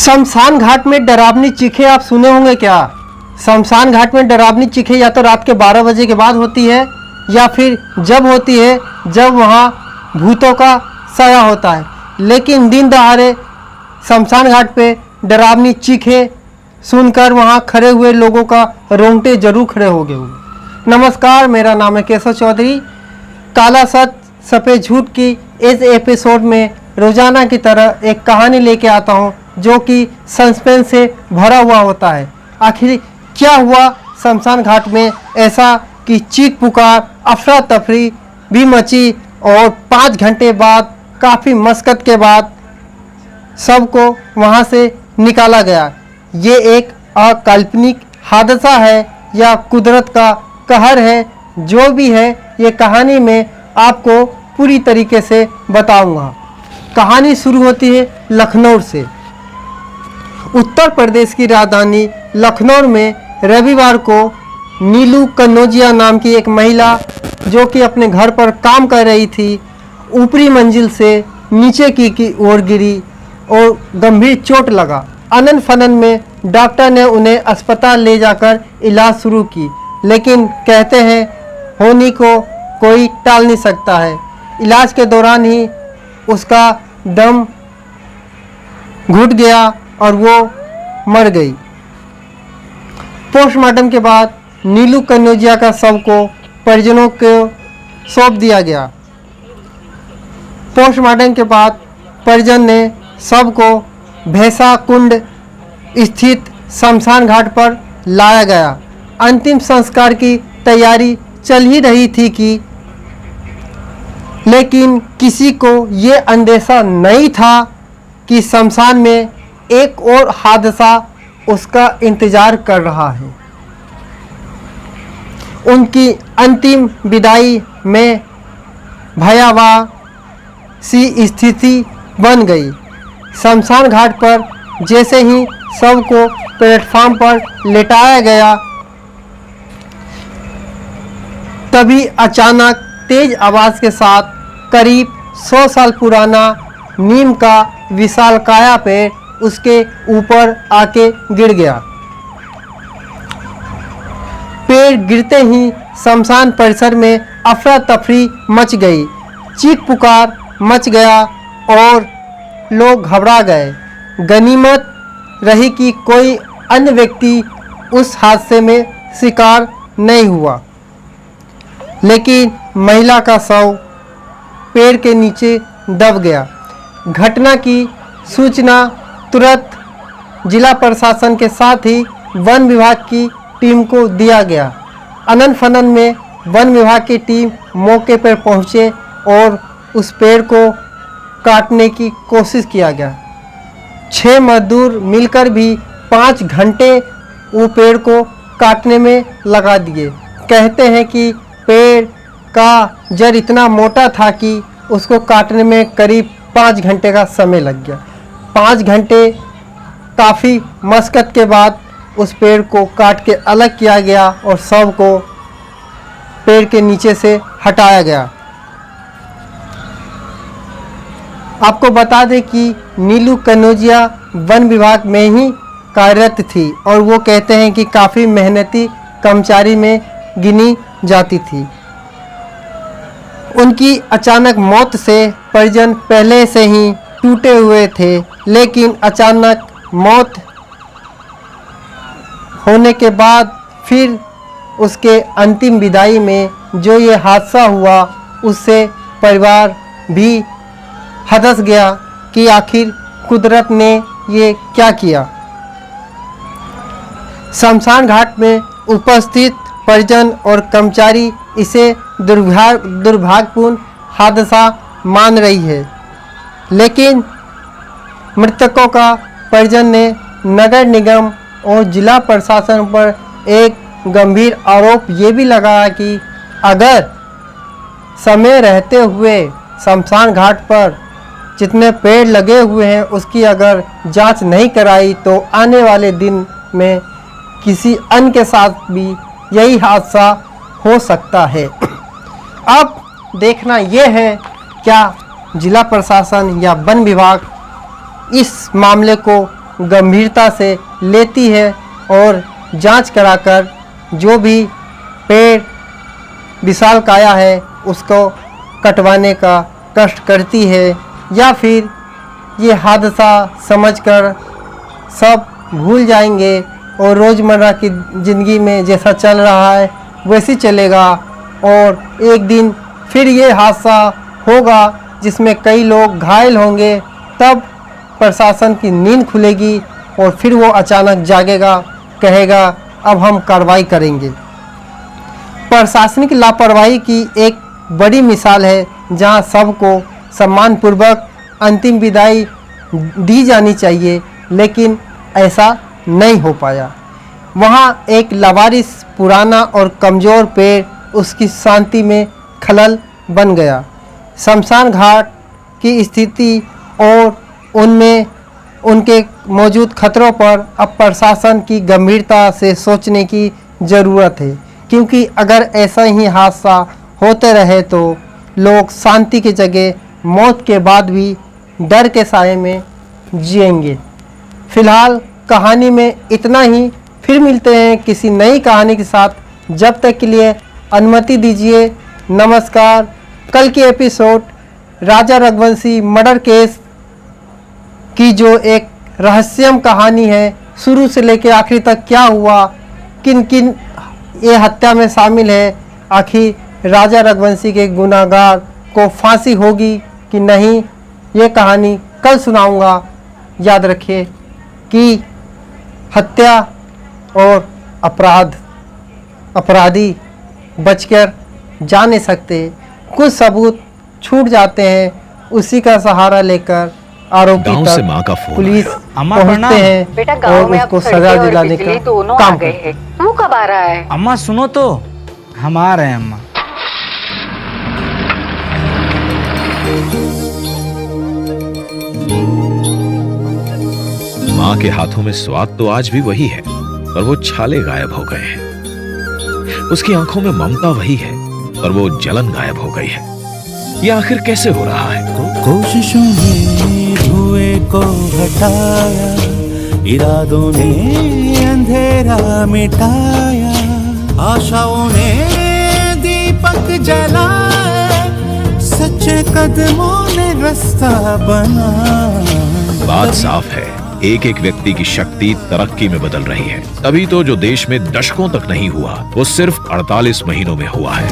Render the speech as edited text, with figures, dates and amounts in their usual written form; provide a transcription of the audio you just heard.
शमशान घाट में डरावनी चीखें आप सुने होंगे क्या। शमशान घाट में डरावनी चीखें या तो रात के 12 बजे के बाद होती है या फिर जब होती है जब वहाँ भूतों का साया होता है। लेकिन दिन दहाड़े शमशान घाट पे डरावनी चीखें सुनकर वहाँ खड़े हुए लोगों का रोंगटे जरूर खड़े हो गए होंगे। नमस्कार, मेरा नाम है केशव चौधरी। काला सच सफ़ेद झूठ की इस एपिसोड में रोजाना की तरह एक कहानी लेके आता हूँ जो कि सस्पेंस से भरा हुआ होता है। आखिर क्या हुआ शमशान घाट में ऐसा कि चीख पुकार अफरा तफरी भी मची और 5 घंटे बाद काफ़ी मशक्क़त के बाद सबको वहाँ से निकाला गया। ये एक अकाल्पनिक हादसा है या कुदरत का कहर है, जो भी है ये कहानी में आपको पूरी तरीके से बताऊंगा। कहानी शुरू होती है लखनऊ से। उत्तर प्रदेश की राजधानी लखनऊ में रविवार को नीलू कन्नौजिया नाम की एक महिला जो कि अपने घर पर काम कर रही थी, ऊपरी मंजिल से नीचे की ओर गिरी और गंभीर चोट लगा। अनन फनन में डॉक्टर ने उन्हें अस्पताल ले जाकर इलाज शुरू की, लेकिन कहते हैं होनी को कोई टाल नहीं सकता है। इलाज के दौरान ही उसका दम घुट गया और वो मर गई। पोस्टमार्टम के बाद नीलू कन्नौजिया का शव को परिजनों को सौंप दिया गया। पोस्टमार्टम के बाद परिजन ने शव को भैंसा कुंड स्थित शमशान घाट पर लाया गया। अंतिम संस्कार की तैयारी चल ही रही थी कि लेकिन किसी को ये अंदेशा नहीं था कि शमशान में एक और हादसा उसका इंतजार कर रहा है। उनकी अंतिम विदाई में भयावह सी स्थिति बन गई। शमशान घाट पर जैसे ही शव को प्लेटफार्म पर लेटाया गया, तभी अचानक तेज आवाज़ के साथ करीब 100 साल पुराना नीम का विशालकाय पेड़ उसके ऊपर आके गिर गया। पेड़ गिरते ही शमशान परिसर में अफरा तफरी मच गई, चीख पुकार मच गया और लोग घबरा गए। गनीमत रही कि कोई अन्य व्यक्ति उस हादसे में शिकार नहीं हुआ, लेकिन महिला का शव पेड़ के नीचे दब गया। घटना की सूचना तुरंत जिला प्रशासन के साथ ही वन विभाग की टीम को दिया गया। अनन फनन में वन विभाग की टीम मौके पर पहुंचे और उस पेड़ को काटने की कोशिश किया गया। 6 मजदूर मिलकर भी 5 घंटे वो पेड़ को काटने में लगा दिए। कहते हैं कि पेड़ का जड़ इतना मोटा था कि उसको काटने में करीब 5 घंटे का समय लग गया। 5 घंटे काफ़ी मशक्क़त के बाद उस पेड़ को काट के अलग किया गया और शव को पेड़ के नीचे से हटाया गया। आपको बता दें कि नीलू कन्नौजिया वन विभाग में ही कार्यरत थी और वो कहते हैं कि काफ़ी मेहनती कर्मचारी में गिनी जाती थी। उनकी अचानक मौत से परिजन पहले से ही टूटे हुए थे, लेकिन अचानक मौत होने के बाद फिर उसके अंतिम विदाई में जो ये हादसा हुआ, उससे परिवार भी हदस गया कि आखिर कुदरत ने ये क्या किया। शमशान घाट में उपस्थित परिजन और कर्मचारी इसे दुर्भाग्यपूर्ण हादसा मान रही है, लेकिन मृतकों का परिजन ने नगर निगम और जिला प्रशासन पर एक गंभीर आरोप ये भी लगाया कि अगर समय रहते हुए शमशान घाट पर जितने पेड़ लगे हुए हैं उसकी अगर जांच नहीं कराई तो आने वाले दिन में किसी अन्य के साथ भी यही हादसा हो सकता है। अब देखना यह है क्या जिला प्रशासन या वन विभाग इस मामले को गंभीरता से लेती है और जांच कराकर जो भी पेड़ विशालकाय है उसको कटवाने का कष्ट करती है, या फिर ये हादसा समझकर सब भूल जाएंगे और रोज़मर्रा की ज़िंदगी में जैसा चल रहा है वैसे चलेगा, और एक दिन फिर ये हादसा होगा जिसमें कई लोग घायल होंगे। तब प्रशासन की नींद खुलेगी और फिर वो अचानक जागेगा, कहेगा अब हम कार्रवाई करेंगे। प्रशासनिक लापरवाही की एक बड़ी मिसाल है जहां सबको सम्मानपूर्वक अंतिम विदाई दी जानी चाहिए, लेकिन ऐसा नहीं हो पाया। वहां एक लावारिस पुराना और कमज़ोर पेड़ उसकी शांति में खलल बन गया। शमशान घाट की स्थिति और उनमें उनके मौजूद खतरों पर अब प्रशासन की गंभीरता से सोचने की ज़रूरत है, क्योंकि अगर ऐसा ही हादसा होते रहे तो लोग शांति की जगह मौत के बाद भी डर के साए में जिएंगे। फिलहाल कहानी में इतना ही, फिर मिलते हैं किसी नई कहानी के साथ। जब तक के लिए अनुमति दीजिए, नमस्कार। कल की एपिसोड राजा रघुवंशी मर्डर केस की जो एक रहस्यमय कहानी है, शुरू से लेकर आखिर तक क्या हुआ, किन किन ये हत्या में शामिल है, आखिर राजा रघुवंशी के गुनहगार को फांसी होगी कि नहीं, ये कहानी कल सुनाऊंगा। याद रखिए कि हत्या और अपराधी बचकर जा नहीं सकते, कुछ सबूत छूट जाते हैं, उसी का सहारा लेकर आरोपी तक पुलिस पहुंचते हैं बेटा, गांव में उसको अब सजा सड़कें और दिलाने बिजली का दोनों आ काम गए करते हैं। हैं। तू कब आ रहा है? अम्मा सुनो तो, हम आ रहे हैं अम्मा। माँ के हाथों में स्वाद तो आज भी वही है, पर वो छाले गायब हो गए हैं। उसकी आंखों में ममता वही है, पर वो जलन गायब हो गई है। ये आखिर कैसे हो रहा है? कोशिशों ने धुएं को हटाया, इरादों ने अंधेरा मिटाया, आशाओं ने दीपक जलाया, सच्चे कदमों ने रास्ता बनाया। बात साफ है, एक एक व्यक्ति की शक्ति तरक्की में बदल रही है। तभी तो जो देश में दशकों तक नहीं हुआ वो सिर्फ 48 महीनों में हुआ है।